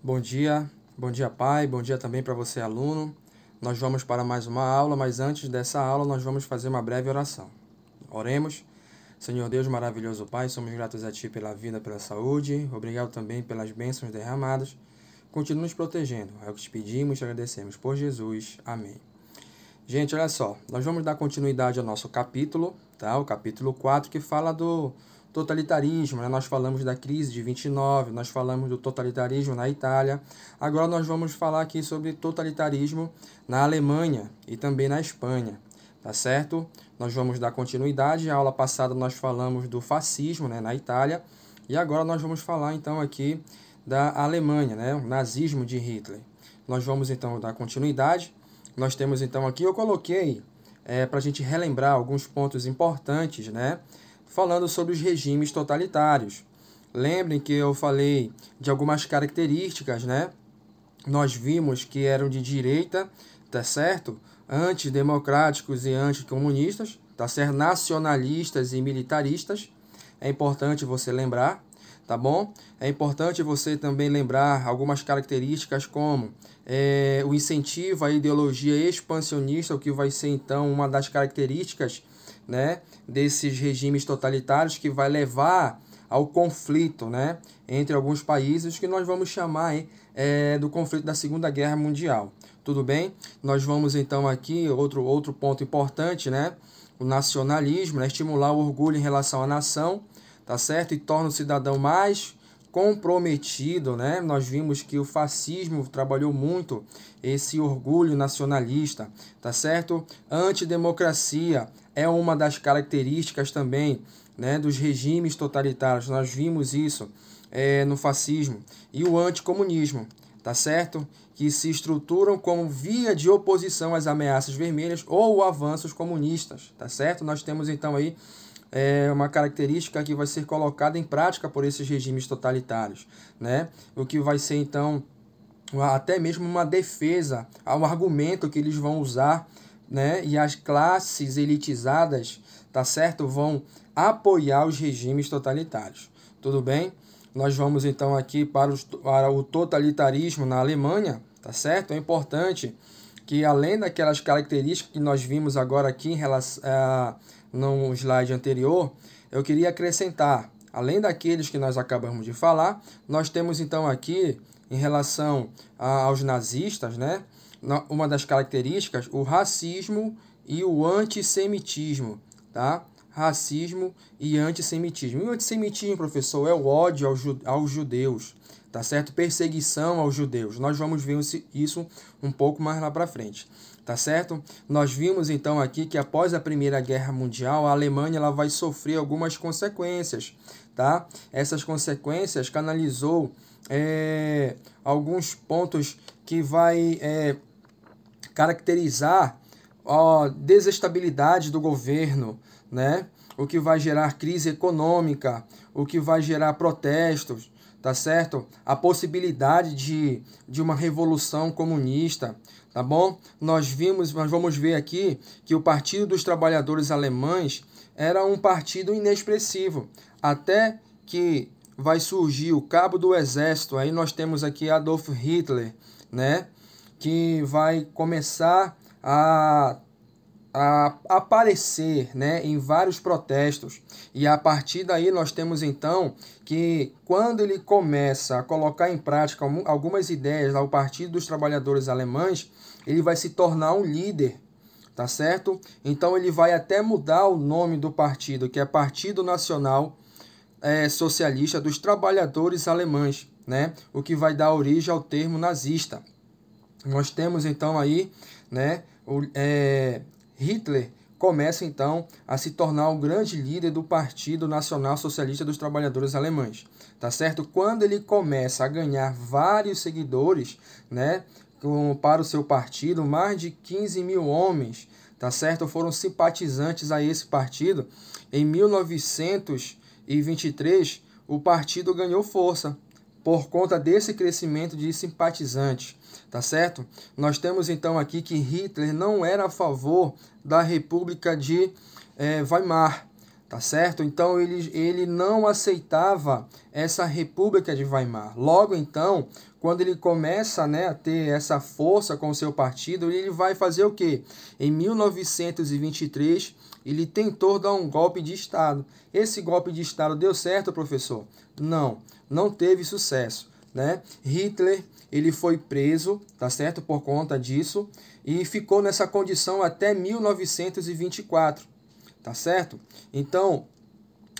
Bom dia pai, bom dia também para você aluno. Nós vamos para mais uma aula, mas antes dessa aula nós vamos fazer uma breve oração. Oremos. Senhor Deus maravilhoso Pai, somos gratos a Ti pela vida, pela saúde, obrigado também pelas bênçãos derramadas. Continue nos protegendo, é o que te pedimos e te agradecemos por Jesus. Amém. Gente, olha só, nós vamos dar continuidade ao nosso capítulo, tá? O capítulo 4, que fala do totalitarismo, né? Nós falamos da crise de 29, nós falamos do totalitarismo na Itália. Agora nós vamos falar aqui sobre totalitarismo na Alemanha e também na Espanha, tá certo? Nós vamos dar continuidade. A aula passada nós falamos do fascismo, né, na Itália, e agora nós vamos falar então aqui da Alemanha, né, o nazismo de Hitler. Nós vamos então dar continuidade. Nós temos então aqui, eu coloquei para a gente relembrar alguns pontos importantes, né? Falando sobre os regimes totalitários. Lembrem que eu falei de algumas características, né? Nós vimos que eram de direita, tá certo? Antidemocráticos e anticomunistas, tá certo? Nacionalistas e militaristas. É importante você lembrar, tá bom? É importante você também lembrar algumas características como o incentivo à ideologia expansionista, o que vai ser então uma das características, né, desses regimes totalitários, que vai levar ao conflito, né, entre alguns países, que nós vamos chamar do conflito da Segunda Guerra Mundial. Tudo bem? Nós vamos então aqui, outro ponto importante, né, o nacionalismo, né, estimular o orgulho em relação à nação, tá certo? E torna o cidadão mais comprometido, né? Nós vimos que o fascismo trabalhou muito esse orgulho nacionalista, tá certo? Antidemocracia é uma das características também, né, dos regimes totalitários. Nós vimos isso no fascismo. E o anticomunismo, tá certo? Que se estruturam como via de oposição às ameaças vermelhas ou avanços comunistas, tá certo? Nós temos então aí uma característica que vai ser colocada em prática por esses regimes totalitários, né? O que vai ser então até mesmo uma defesa ao argumento que eles vão usar, né? E as classes elitizadas, tá certo, vão apoiar os regimes totalitários. Tudo bem? Nós vamos então aqui para o totalitarismo na Alemanha, tá certo? É importante que, além daquelas características que nós vimos agora aqui em relação no slide anterior, eu queria acrescentar, além daqueles que nós acabamos de falar, nós temos então aqui, em relação aos nazistas, né, uma das características, o racismo e o antissemitismo, tá? Racismo e antissemitismo. E o antissemitismo, professor, é o ódio aos judeus, tá certo? Perseguição aos judeus. Nós vamos ver isso um pouco mais lá para frente, tá certo? Nós vimos então aqui que após a Primeira Guerra Mundial, a Alemanha ela vai sofrer algumas consequências, tá? Essas consequências canalizou alguns pontos que vai caracterizar a desestabilidade do governo, né? O que vai gerar crise econômica, o que vai gerar protestos, tá certo? A possibilidade de uma revolução comunista, tá bom? Nós vamos ver aqui que o Partido dos Trabalhadores Alemães era um partido inexpressivo, até que vai surgir o cabo do exército. Aí nós temos aqui Adolf Hitler, né? Que vai começar a aparecer, né, em vários protestos. E a partir daí nós temos então que, quando ele começa a colocar em prática algumas ideias ao Partido dos Trabalhadores Alemães, ele vai se tornar um líder, tá certo? Então ele vai até mudar o nome do partido, que é Partido Nacional Socialista dos Trabalhadores Alemães, né? O que vai dar origem ao termo nazista. Nós temos então aí, né, Hitler começa então a se tornar o grande líder do Partido Nacional Socialista dos Trabalhadores Alemães, tá certo? Quando ele começa a ganhar vários seguidores, né, para o seu partido, mais de 15 mil homens, tá certo? Foram simpatizantes a esse partido. Em 1923, o partido ganhou força por conta desse crescimento de simpatizantes, tá certo? Nós temos então aqui que Hitler não era a favor da República de Weimar, tá certo? Então ele não aceitava essa República de Weimar. Logo então, quando ele começa, né, a ter essa força com o seu partido, ele vai fazer o quê? Em 1923, ele tentou dar um golpe de Estado. Esse golpe de Estado deu certo, professor? Não teve sucesso, né? Hitler, ele foi preso, tá certo? Por conta disso, e ficou nessa condição até 1924. Tá certo? Então,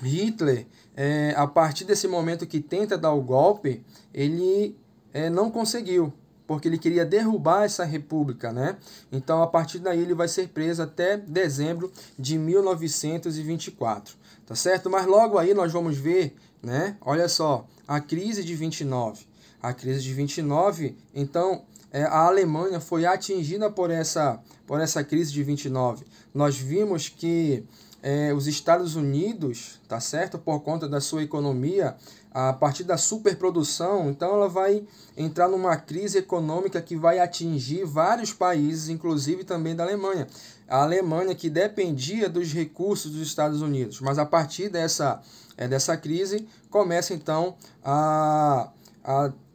Hitler, a partir desse momento que tenta dar o golpe, ele não conseguiu, porque ele queria derrubar essa república, né? Então, a partir daí, ele vai ser preso até dezembro de 1924, tá certo? Mas logo aí nós vamos ver, né? Olha só, a crise de 29. A crise de 29, então, a Alemanha foi atingida por essa crise de 29. Nós vimos que os Estados Unidos, tá certo? Por conta da sua economia, a partir da superprodução, então ela vai entrar numa crise econômica que vai atingir vários países, inclusive também da Alemanha. A Alemanha que dependia dos recursos dos Estados Unidos, mas a partir dessa crise começa então a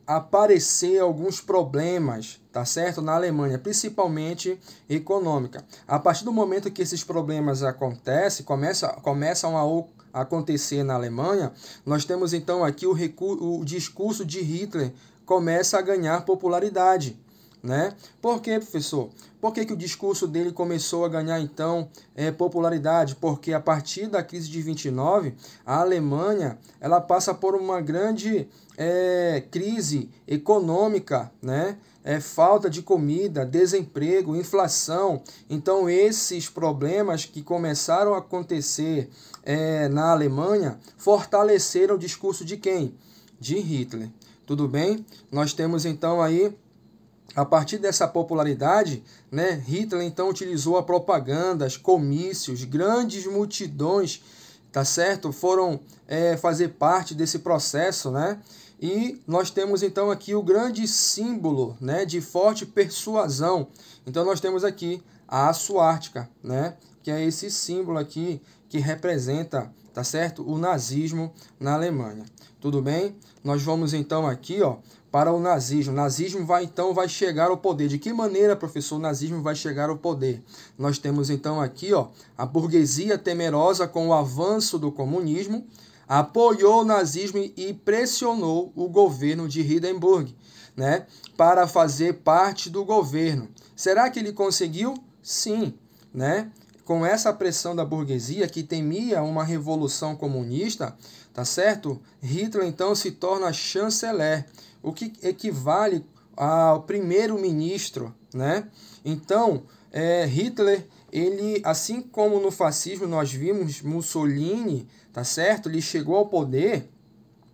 aparecer alguns problemas, tá certo? Na Alemanha, principalmente econômica. A partir do momento que esses problemas acontecem, começam a acontecer na Alemanha, nós temos então aqui o discurso de Hitler começa a ganhar popularidade, né? Por quê, professor? Por que o discurso dele começou a ganhar, então, popularidade? Porque a partir da crise de 29, a Alemanha ela passa por uma grande crise econômica, né? Falta de comida, desemprego, inflação. Então, esses problemas que começaram a acontecer na Alemanha fortaleceram o discurso de quem? De Hitler. Tudo bem? Nós temos, então, aí a partir dessa popularidade, né, Hitler então utilizou a propaganda, os comícios, grandes multidões, tá certo? Foram fazer parte desse processo, né? E nós temos então aqui o grande símbolo, né, de forte persuasão. Então nós temos aqui a suástica, né, que é esse símbolo aqui que representa, tá certo, o nazismo na Alemanha. Tudo bem? Nós vamos então aqui, ó, para o nazismo. O nazismo vai chegar ao poder. De que maneira, professor, o nazismo vai chegar ao poder? Nós temos então aqui, ó, a burguesia temerosa com o avanço do comunismo, apoiou o nazismo e pressionou o governo de Hindenburg, né, para fazer parte do governo. Será que ele conseguiu? Sim, né? Com essa pressão da burguesia que temia uma revolução comunista, tá certo? Hitler então se torna chanceler, o que equivale ao primeiro-ministro, né? Então, Hitler, ele, assim como no fascismo nós vimos Mussolini, tá certo? Ele chegou ao poder,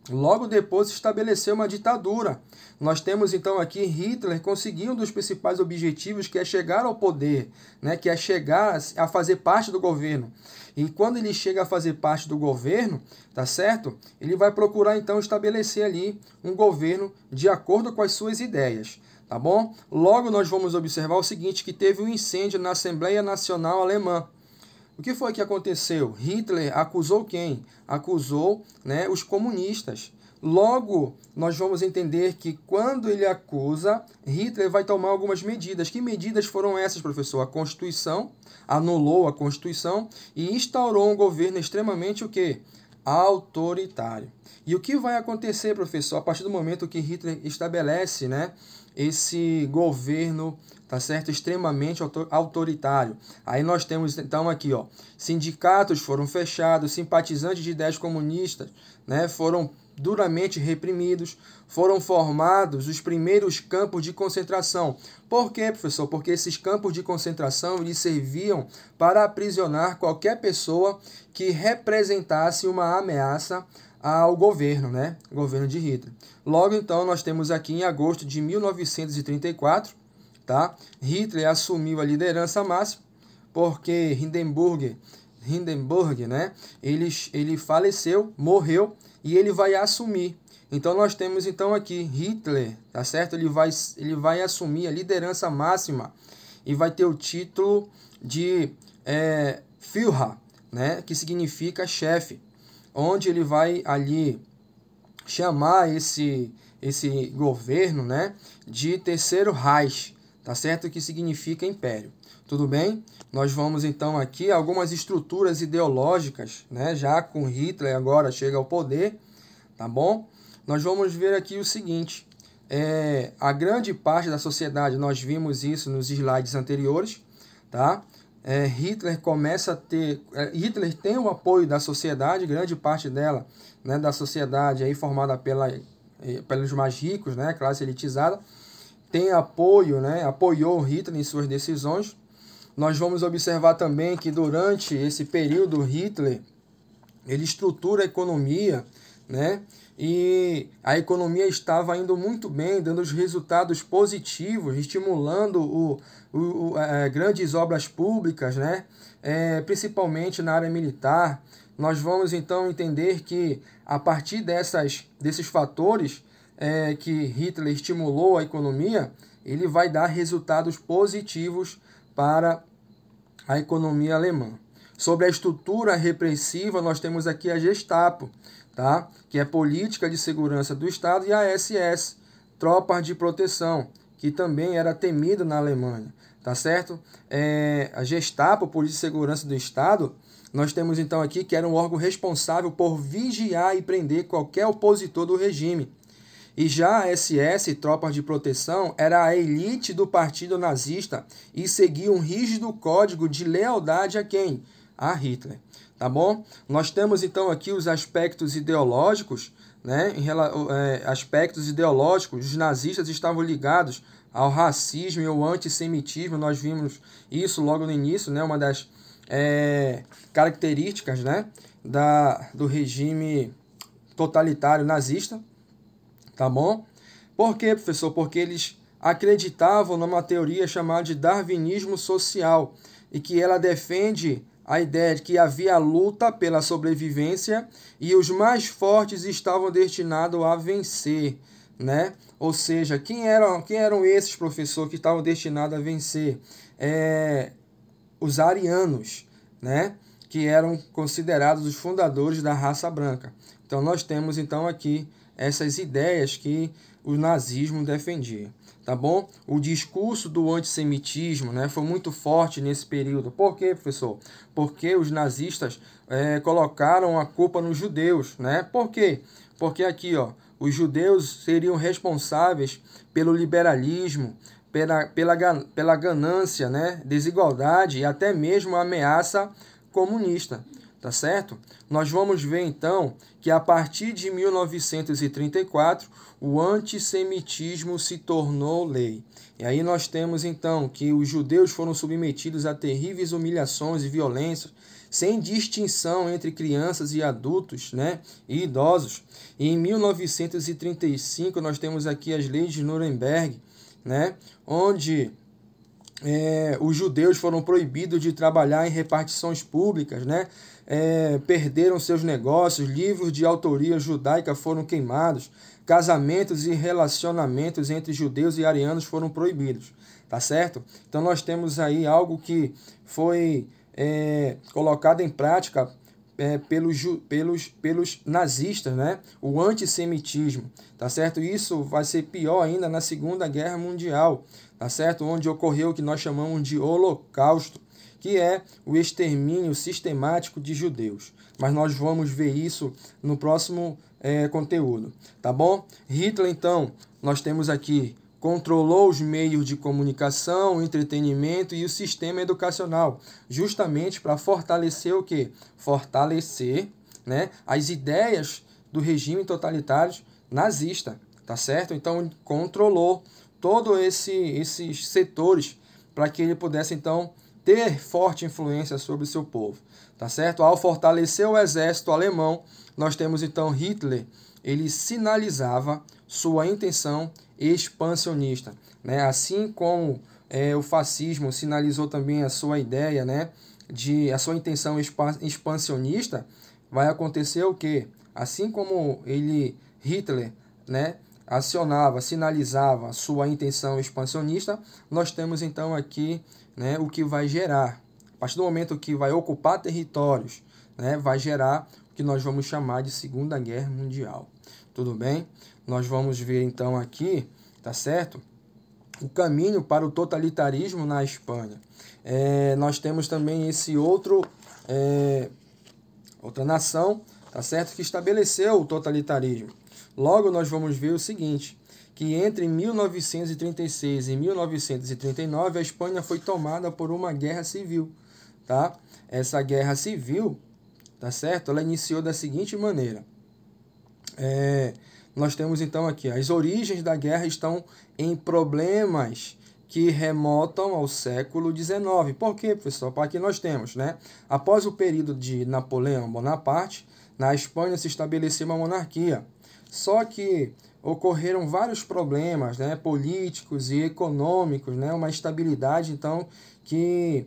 logo depois estabeleceu uma ditadura. Nós temos então aqui Hitler conseguindo um dos principais objetivos, que é chegar ao poder, né? Que é chegar a fazer parte do governo. E quando ele chega a fazer parte do governo, tá certo? Ele vai procurar então estabelecer ali um governo de acordo com as suas ideias, tá bom? Logo nós vamos observar o seguinte, que teve um incêndio na Assembleia Nacional Alemã. O que foi que aconteceu? Hitler acusou quem? Acusou, né, os comunistas. Logo, nós vamos entender que quando ele acusa, Hitler vai tomar algumas medidas. Que medidas foram essas, professor? A Constituição, anulou a Constituição e instaurou um governo extremamente o quê? Autoritário. E o que vai acontecer, professor, a partir do momento que Hitler estabelece, né, esse governo, tá certo, extremamente autoritário? Aí nós temos então aqui, ó, sindicatos foram fechados, simpatizantes de ideias comunistas, né, foram duramente reprimidos, foram formados os primeiros campos de concentração. Por quê, professor? Porque esses campos de concentração eles serviam para aprisionar qualquer pessoa que representasse uma ameaça ao governo, né? O governo de Hitler. Logo então nós temos aqui em agosto de 1934, tá? Hitler assumiu a liderança máxima porque Hindenburg, né? Ele faleceu, morreu e ele vai assumir. Então nós temos então aqui Hitler, tá certo? Ele vai assumir a liderança máxima e vai ter o título de Führer, né, que significa chefe, onde ele vai ali chamar esse governo, né, de Terceiro Reich, tá certo? Que significa império. Tudo bem? Nós vamos então aqui algumas estruturas ideológicas, né, já com Hitler agora chega ao poder, tá bom? Nós vamos ver aqui o seguinte, a grande parte da sociedade, nós vimos isso nos slides anteriores, tá? Hitler começa a ter, Hitler tem o apoio da sociedade, grande parte dela, né, da sociedade aí formada pelos mais ricos, né, classe elitizada, tem apoio, né, apoiou Hitler em suas decisões. Nós vamos observar também que durante esse período Hitler, ele estrutura a economia, né, e a economia estava indo muito bem, dando os resultados positivos, estimulando grandes obras públicas, né, principalmente na área militar. Nós vamos então entender que a partir desses fatores que Hitler estimulou a economia, ele vai dar resultados positivos para a economia alemã. Sobre a estrutura repressiva, nós temos aqui a Gestapo, tá? Que é Política de Segurança do Estado, e a SS, Tropas de Proteção, que também era temida na Alemanha, tá certo? A Gestapo, Polícia de Segurança do Estado, nós temos então aqui que era um órgão responsável por vigiar e prender qualquer opositor do regime. E já a SS, Tropas de Proteção, era a elite do partido nazista e seguia um rígido código de lealdade a quem? A Hitler. Tá bom? Nós temos então aqui os aspectos ideológicos, né? Aspectos ideológicos, os nazistas estavam ligados ao racismo e ao antissemitismo, nós vimos isso logo no início, né? Uma das características, né, do regime totalitário nazista, tá bom? Por quê, professor? Porque eles acreditavam numa teoria chamada de darwinismo social e que ela defende a ideia de que havia luta pela sobrevivência e os mais fortes estavam destinados a vencer, né? Ou seja, quem eram esses, professor, que estavam destinados a vencer? Os arianos, né? Que eram considerados os fundadores da raça branca. Então, nós temos então aqui essas ideias que o nazismo defendia, tá bom? O discurso do antissemitismo, né, foi muito forte nesse período. Por quê, professor? Porque os nazistas colocaram a culpa nos judeus, né? Por quê? Porque aqui, ó, os judeus seriam responsáveis pelo liberalismo, pela ganância, né, desigualdade e até mesmo a ameaça comunista, tá certo? Nós vamos ver então que a partir de 1934 o antissemitismo se tornou lei. E aí nós temos então que os judeus foram submetidos a terríveis humilhações e violências, sem distinção entre crianças e adultos, né, e idosos. E em 1935 nós temos aqui as leis de Nuremberg, né, onde os judeus foram proibidos de trabalhar em repartições públicas, né? Perderam seus negócios, livros de autoria judaica foram queimados, casamentos e relacionamentos entre judeus e arianos foram proibidos, tá certo? Então nós temos aí algo que foi colocado em prática pelos nazistas, né? O antissemitismo, tá certo? Isso vai ser pior ainda na Segunda Guerra Mundial, tá certo? Onde ocorreu o que nós chamamos de Holocausto, que é o extermínio sistemático de judeus. Mas nós vamos ver isso no próximo conteúdo, tá bom? Hitler, então, nós temos aqui, controlou os meios de comunicação, o entretenimento e o sistema educacional, justamente para fortalecer o quê? Fortalecer, né, as ideias do regime totalitário nazista, tá certo? Então, controlou todos esses setores para que ele pudesse, então, ter forte influência sobre o seu povo, tá certo? Ao fortalecer o exército alemão, nós temos, então, Hitler, ele sinalizava sua intenção expansionista, né? Assim como o fascismo sinalizou também a sua ideia, né, a sua intenção expansionista, vai acontecer o quê? Assim como Hitler, né, sinalizava sua intenção expansionista, nós temos então aqui, né, o que vai gerar partir do momento que vai ocupar territórios, né, vai gerar o que nós vamos chamar de Segunda Guerra Mundial. Tudo bem? Nós vamos ver então aqui, tá certo? O caminho para o totalitarismo na Espanha. Nós temos também esse outra nação, tá certo, que estabeleceu o totalitarismo. Logo, nós vamos ver o seguinte, que entre 1936 e 1939, a Espanha foi tomada por uma guerra civil, tá? Essa guerra civil, tá certo, ela iniciou da seguinte maneira. Nós temos então aqui, as origens da guerra estão em problemas que remontam ao século XIX. Por quê, professor? Porque aqui nós temos, né? Após o período de Napoleão Bonaparte, na Espanha se estabeleceu uma monarquia. Só que ocorreram vários problemas, né, políticos e econômicos, né, uma instabilidade, então, que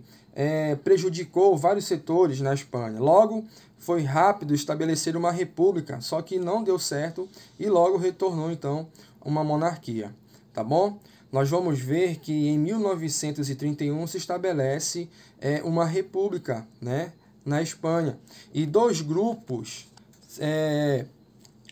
prejudicou vários setores na Espanha. Logo, foi rápido estabelecer uma república, só que não deu certo e logo retornou, então, uma monarquia. Tá bom? Nós vamos ver que em 1931 se estabelece uma república, né, na Espanha. E dois grupos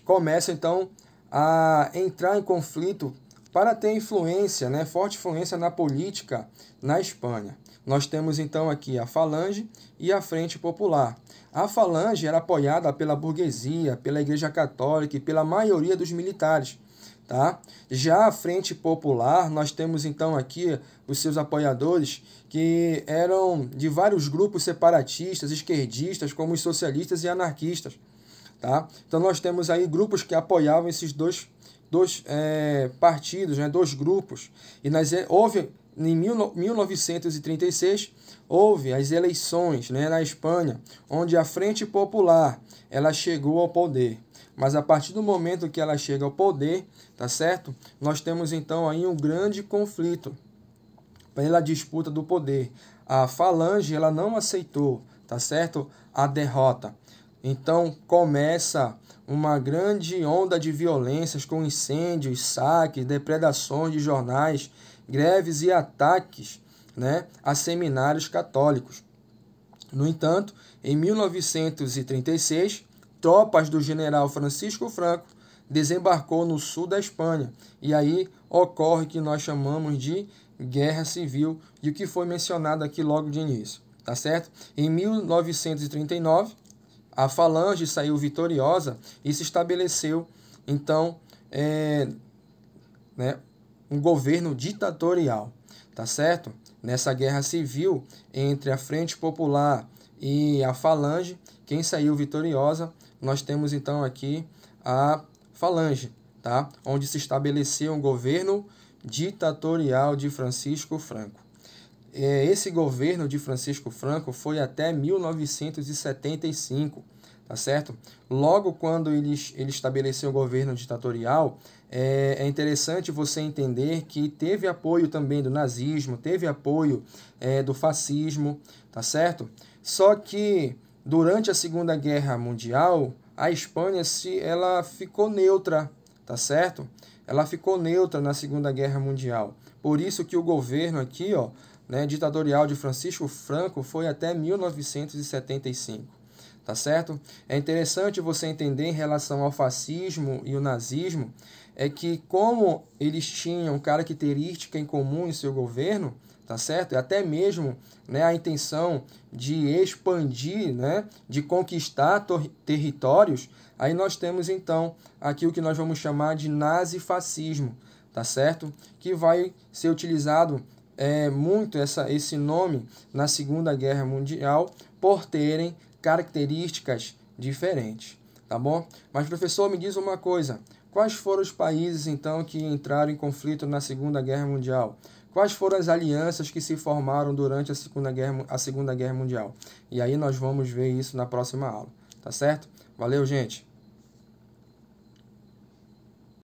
começam, então, a entrar em conflito para ter influência, né, forte influência na política na Espanha. Nós temos, então, aqui a Falange e a Frente Popular. A Falange era apoiada pela burguesia, pela Igreja Católica e pela maioria dos militares. Tá? Já a Frente Popular, nós temos então aqui os seus apoiadores que eram de vários grupos separatistas, esquerdistas, como os socialistas e anarquistas. Tá? Então nós temos aí grupos que apoiavam esses dois partidos, né, dois grupos. E houve, em 1936, houve as eleições, né, na Espanha, onde a Frente Popular ela chegou ao poder. Mas a partir do momento que ela chega ao poder, tá certo? Nós temos então aí um grande conflito pela disputa do poder. A Falange ela não aceitou, tá certo? A derrota. Então começa uma grande onda de violências com incêndios, saques, depredações de jornais, greves e ataques, né, a seminários católicos. No entanto, em 1936, tropas do general Francisco Franco desembarcou no sul da Espanha. E aí ocorre o que nós chamamos de guerra civil, e o que foi mencionado aqui logo de início. Tá certo? Em 1939, a Falange saiu vitoriosa e se estabeleceu, então, um governo ditatorial. Tá certo? Nessa guerra civil entre a Frente Popular e a Falange, quem saiu vitoriosa, nós temos então aqui a Falange, tá? Onde se estabeleceu um governo ditatorial de Francisco Franco. Esse governo de Francisco Franco foi até 1975, tá certo? Logo quando ele estabeleceu o governo ditatorial, é interessante você entender que teve apoio também do nazismo, teve apoio do fascismo, tá certo? Só que durante a Segunda Guerra Mundial, a Espanha ela ficou neutra, tá certo? Ela ficou neutra na Segunda Guerra Mundial. Por isso que o governo aqui, ditatorial de Francisco Franco foi até 1975, tá certo? É interessante você entender em relação ao fascismo e o nazismo, é que como eles tinham característica em comum em seu governo, tá certo? E até mesmo, né, a intenção de expandir, né, de conquistar territórios, aí nós temos então aqui o que nós vamos chamar de nazifascismo, tá certo? Que vai ser utilizado muito esse nome na Segunda Guerra Mundial por terem características diferentes, tá bom? Mas, professor, me diz uma coisa, quais foram os países então que entraram em conflito na Segunda Guerra Mundial? Quais foram as alianças que se formaram durante a Segunda Guerra Mundial? E aí nós vamos ver isso na próxima aula, tá certo? Valeu, gente!